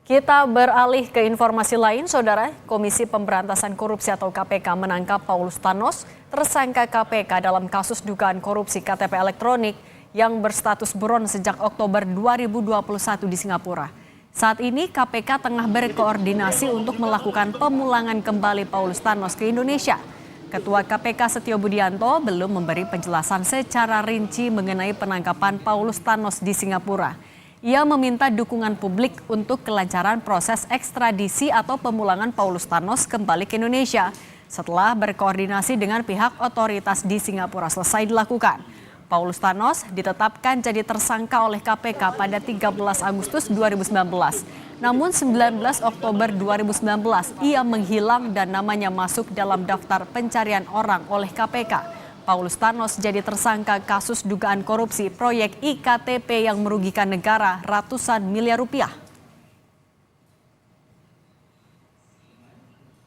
Kita beralih ke informasi lain, Saudara. Komisi Pemberantasan Korupsi atau KPK menangkap Paulus Thanos, tersangka KPK dalam kasus dugaan korupsi KTP elektronik yang berstatus buron sejak Oktober 2021 di Singapura. Saat ini KPK tengah berkoordinasi untuk melakukan pemulangan kembali Paulus Thanos ke Indonesia. Ketua KPK Setio Budianto belum memberi penjelasan secara rinci mengenai penangkapan Paulus Thanos di Singapura. Ia meminta dukungan publik untuk kelancaran proses ekstradisi atau pemulangan Paulus Thanos kembali ke Indonesia setelah berkoordinasi dengan pihak otoritas di Singapura selesai dilakukan. Paulus Thanos ditetapkan jadi tersangka oleh KPK pada 13 Agustus 2019. Namun 19 Oktober 2019 ia menghilang dan namanya masuk dalam daftar pencarian orang oleh KPK. Paulus Thanos jadi tersangka kasus dugaan korupsi proyek IKTP yang merugikan negara ratusan miliar rupiah.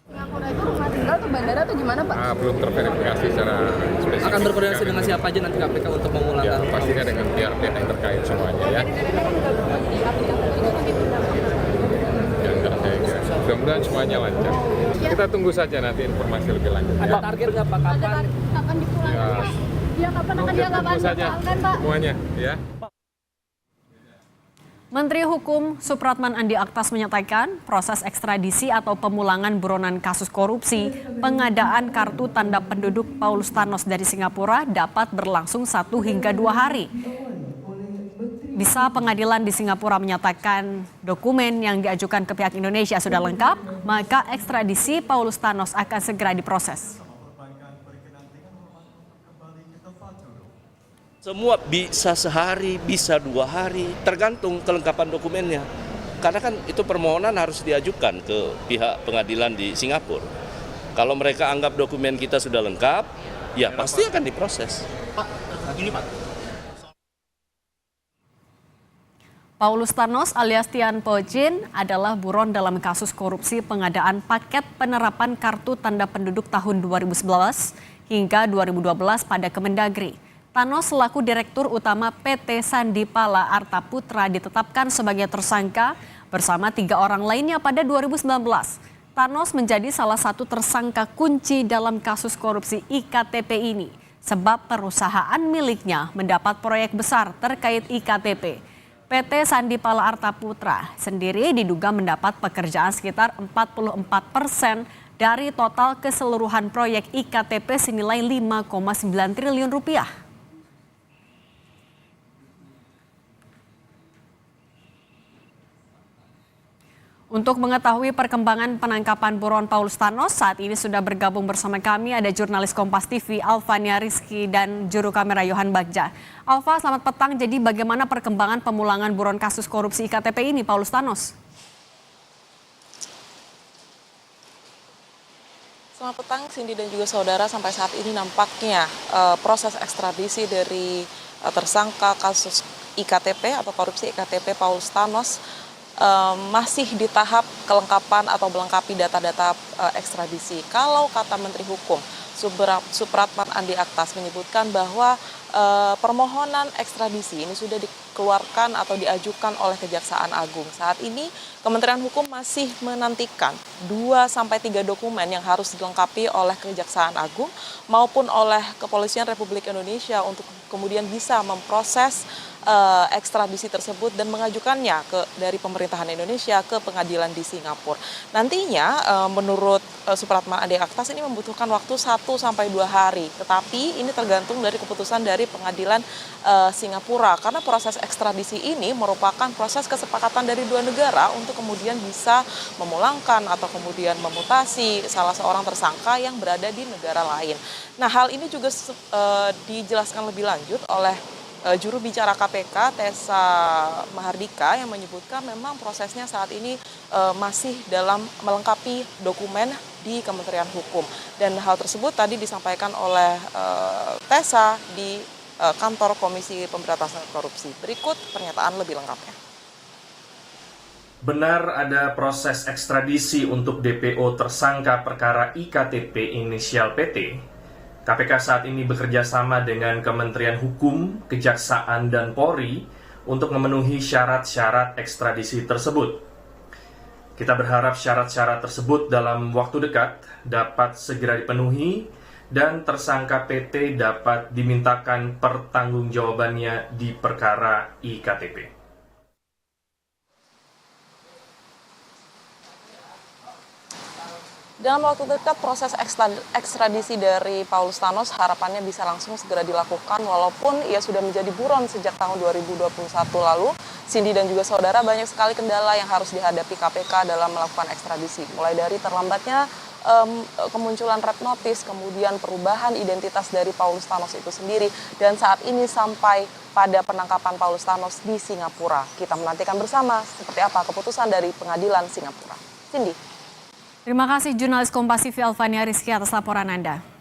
Singapura itu rumah tinggal atau bandara atau gimana, Pak? Belum terverifikasi secara spesifik. Akan berkoordinasi dengan siapa aja nanti KPK untuk memulangkan? Ya, pastinya dengan pihak-pihak yang terkait semuanya ya. Mudah-mudahan semuanya lancar. Kita tunggu saja nanti informasi lebih lanjut. Ada target nggak Pak kapan? Kapan dipulangkan? Ya, Kapan akan tunggu saja Pak? semuanya ya. Menteri Hukum Supratman Andi Aktas menyatakan proses ekstradisi atau pemulangan buronan kasus korupsi pengadaan kartu tanda penduduk Paulus Thanos dari Singapura dapat berlangsung 1 hingga 2 hari. Bisa pengadilan di Singapura menyatakan dokumen yang diajukan ke pihak Indonesia sudah lengkap, maka ekstradisi Paulus Thanos akan segera diproses. Semua bisa sehari, bisa 2 hari, tergantung kelengkapan dokumennya. Karena kan itu permohonan harus diajukan ke pihak pengadilan di Singapura. Kalau mereka anggap dokumen kita sudah lengkap, ya pasti akan diproses. Pak, gini Pak. Paulus Thanos alias Tian Po Jin adalah buron dalam kasus korupsi pengadaan paket penerapan kartu tanda penduduk tahun 2011 hingga 2012 pada Kemendagri. Thanos selaku Direktur Utama PT Sandipala Arta Putra ditetapkan sebagai tersangka bersama 3 orang lainnya pada 2019. Thanos menjadi salah satu tersangka kunci dalam kasus korupsi IKTP ini sebab perusahaan miliknya mendapat proyek besar terkait IKTP. PT Sandipala Arta Putra sendiri diduga mendapat pekerjaan sekitar 44% dari total keseluruhan proyek IKTP senilai 5,9 triliun rupiah. Untuk mengetahui perkembangan penangkapan buron Paulus Thanos, saat ini sudah bergabung bersama kami ada jurnalis Kompas TV Alvania Rizky dan juru kamera Yohan Bagja. Alva, selamat petang. Jadi bagaimana perkembangan pemulangan buron kasus korupsi IKTP ini, Paulus Thanos? Selamat petang, Cindy dan juga saudara. Sampai saat ini nampaknya proses ekstradisi dari tersangka kasus IKTP atau korupsi IKTP Paulus Thanos masih di tahap kelengkapan atau melengkapi data-data ekstradisi. Kalau kata Menteri Hukum Supratman Andi Aktas menyebutkan bahwa permohonan ekstradisi ini sudah dikeluarkan atau diajukan oleh Kejaksaan Agung. Saat ini Kementerian Hukum masih menantikan 2-3 dokumen yang harus dilengkapi oleh Kejaksaan Agung maupun oleh Kepolisian Republik Indonesia untuk kemudian bisa memproses ekstradisi tersebut dan mengajukannya dari pemerintahan Indonesia ke pengadilan di Singapura. Nantinya menurut Supratman Andi Aktas ini membutuhkan waktu 1-2 hari, tetapi ini tergantung dari keputusan dari pengadilan Singapura karena proses ekstradisi ini merupakan proses kesepakatan dari 2 negara untuk kemudian bisa memulangkan atau kemudian memutasi salah seorang tersangka yang berada di negara lain. Nah, hal ini juga dijelaskan lebih lanjut oleh juru bicara KPK Tessa Mahardika yang menyebutkan memang prosesnya saat ini masih dalam melengkapi dokumen di Kementerian Hukum dan hal tersebut tadi disampaikan oleh Tessa di kantor Komisi Pemberantasan Korupsi. Berikut pernyataan lebih lengkapnya. Benar ada proses ekstradisi untuk DPO tersangka perkara IKTP inisial PT. KPK saat ini bekerja sama dengan Kementerian Hukum, Kejaksaan, dan Polri untuk memenuhi syarat-syarat ekstradisi tersebut. Kita berharap syarat-syarat tersebut dalam waktu dekat dapat segera dipenuhi dan tersangka PT dapat dimintakan pertanggungjawabannya di perkara IKTP. Dalam waktu dekat, proses ekstradisi dari Paulus Thanos harapannya bisa langsung segera dilakukan walaupun ia sudah menjadi buron sejak tahun 2021 lalu. Cindy dan juga saudara, banyak sekali kendala yang harus dihadapi KPK dalam melakukan ekstradisi. Mulai dari terlambatnya kemunculan red notice, kemudian perubahan identitas dari Paulus Thanos itu sendiri, dan saat ini sampai pada penangkapan Paulus Thanos di Singapura. Kita menantikan bersama seperti apa keputusan dari pengadilan Singapura. Cindy. Terima kasih jurnalis Kompas TV Alvania Rizky atas laporan Anda.